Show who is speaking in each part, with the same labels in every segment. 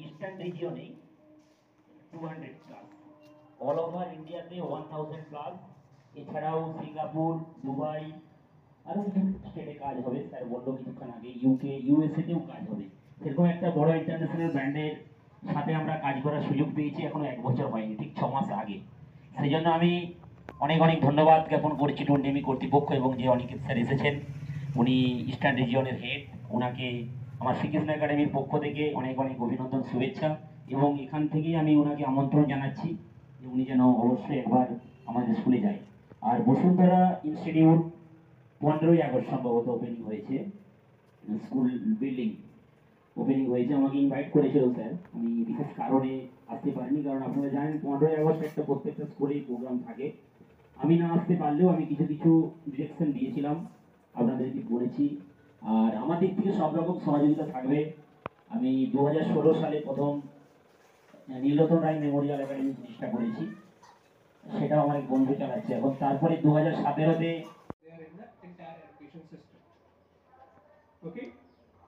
Speaker 1: Eastern রিজিয়নে 200 plus, all over ইন্ডিয়াতে 1000 plus. এছাড়াও Singapore, Dubai, আরও কিছু স্টেটে কাজ হবে। স্যার বললো কিছুক্ষণ আগে ইউকে, ইউএসএতেও কাজ হবে। সেরকম একটা বড় ইন্টারন্যাশনাল ব্র্যান্ডের সাথে আমরা কাজ করার সুযোগ পেয়েছি, এখনো 1 বছর হয়নি, ঠিক 6 মাস আগে। সেই জন্য আমি অনেক অনেক ধন্যবাদ জ্ঞাপন করছি টুনডেমি কর্তৃপক্ষ এবং যে অনিকেত স্যার এসেছেন, উনি ইস্টার্ন রিজিয়নের হেড। ওনাকে আমার শ্রীকৃষ্ণ একাডেমির পক্ষ থেকে অনেক অনেক অভিনন্দন, শুভেচ্ছা, এবং এখান থেকেই আমি ওনাকে আমন্ত্রণ জানাচ্ছি যে উনি যেন অবশ্যই একবার আমাদের স্কুলে যায়। আর বসুন্ধরা ইনস্টিটিউট 15ই আগস্ট সম্ভবত ওপেনিং হয়েছে, স্কুল বিল্ডিং ওপেনিং হয়েছে। আমাকে ইনভাইট করেছিল স্যার, আমি বিশেষ কারণে আসতে পারিনি, কারণ আপনারা জানেন 15ই আগস্ট একটা প্রত্যেকটা স্কুলেই প্রোগ্রাম থাকে। আমি না আসতে পারলেও আমি কিছু কিছু ডিরেকশন দিয়েছিলাম, আপনাদেরকে বলেছি। আর আমার দিক থেকে সব রকম সহযোগিতা থাকবে। আমি 2016 সালে প্রথম নীলরতন রায় মেমোরিয়াল একাডেমি প্রতিষ্ঠা করেছি, সেটাও আমার এক বন্ধু চালাচ্ছে। এবং তারপরে 2017-তে
Speaker 2: ओके,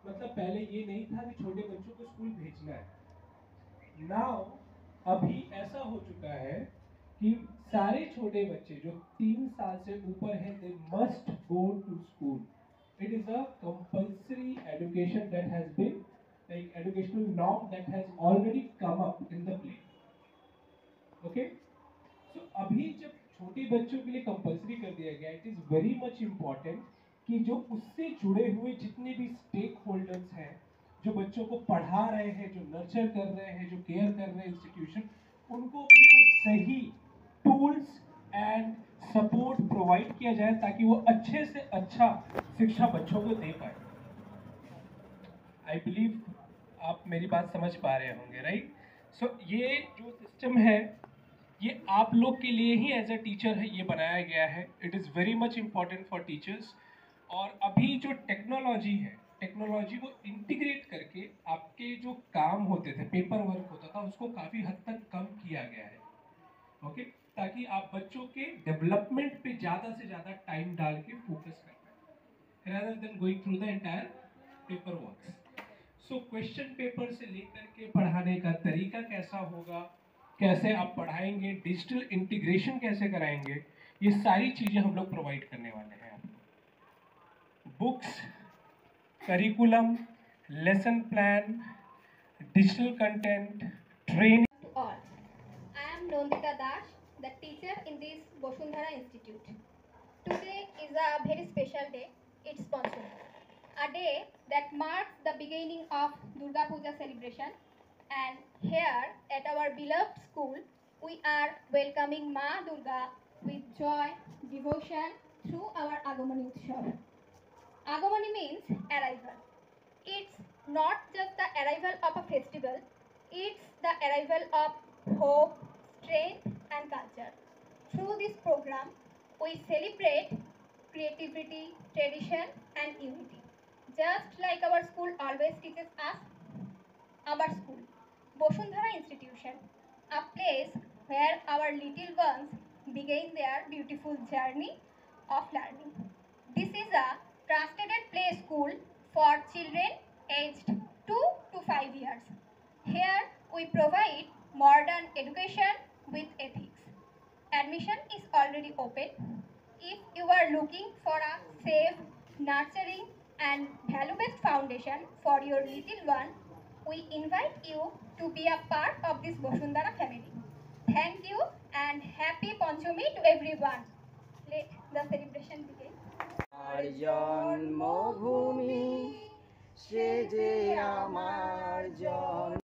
Speaker 2: मतलब पहले ये नहीं था कि छोटे बच्चों को स्कूल भेजना है। नाउ अभी ऐसा हो चुका है कि सारे छोटे बच्चे जो 3 साल से ऊपर हैं, they must go to school. It is a compulsory education that has been, like, educational norm that has already come up in the play. Okay, so अभी जब छोटे बच्चों के लिए कंपल्सरी कर दिया गया, it is very much important कि जो उससे जुड़े हुए जितने भी स्टेक होल्डर्स हैं, जो बच्चों को पढ़ा रहे हैं, जो नर्चर कर रहे हैं, जो केयर कर रहे हैं इंस्टीट्यूशन, उनको भी वो सही टूल्स एंड सपोर्ट प्रोवाइड किया जाए ताकि वो अच्छे से अच्छा शिक्षा बच्चों को दे पाए। आई बिलीव आप मेरी बात समझ पा रहे होंगे, राइट? सो ये जो सिस्टम है, ये आप लोग के लिए ही एज अ टीचर है ये बनाया गया है। It is very much important for teachers. और अभी जो टेक्नोलॉजी है, टेक्नोलॉजी को इंटीग्रेट करके आपके जो काम होते थे, पेपर वर्क होता था, उसको काफ़ी हद तक कम किया गया है। ओके, ताकि आप बच्चों के डेवलपमेंट पे ज़्यादा से ज़्यादा टाइम डाल के फोकस कर पाए, rather than going through the entire paper work. So question paper से लेकर के पढ़ाने का तरीका कैसा होगा, कैसे आप पढ़ाएंगे, डिजिटल इंटीग्रेशन कैसे कराएंगे, ये सारी चीज़ें हम लोग प्रोवाइड करने वाले हैं। Books, curriculum, lesson plan, digital content, training.
Speaker 3: To all, I am Nandita Das, the teacher in this Bosundhara Institute. Today is a very special day. It's Panchami, a day that marks the beginning of Durga Puja celebration. And here at our beloved school, we are welcoming Ma Durga with joy, devotion through our Agamani Utsav. Agamani means arrival. It's not just the arrival of a festival, it's the arrival of hope, strength, and culture. Through this program, we celebrate creativity, tradition, and unity. Just like our school always teaches us, our school, Bosundhara Institution, a place where our little ones begin their beautiful journey of learning. This is a trusted play school for children aged 2 to 5 years. Here we provide modern education with ethics. Admission is already open. If you are looking for a safe, nurturing, and value-based foundation for your little one, we invite you to be a part of this Bosundhara family. Thank you and happy Panchami to everyone. Let the celebration begin.
Speaker 4: আর জন্মভূমি সে যে আমার জন্ম।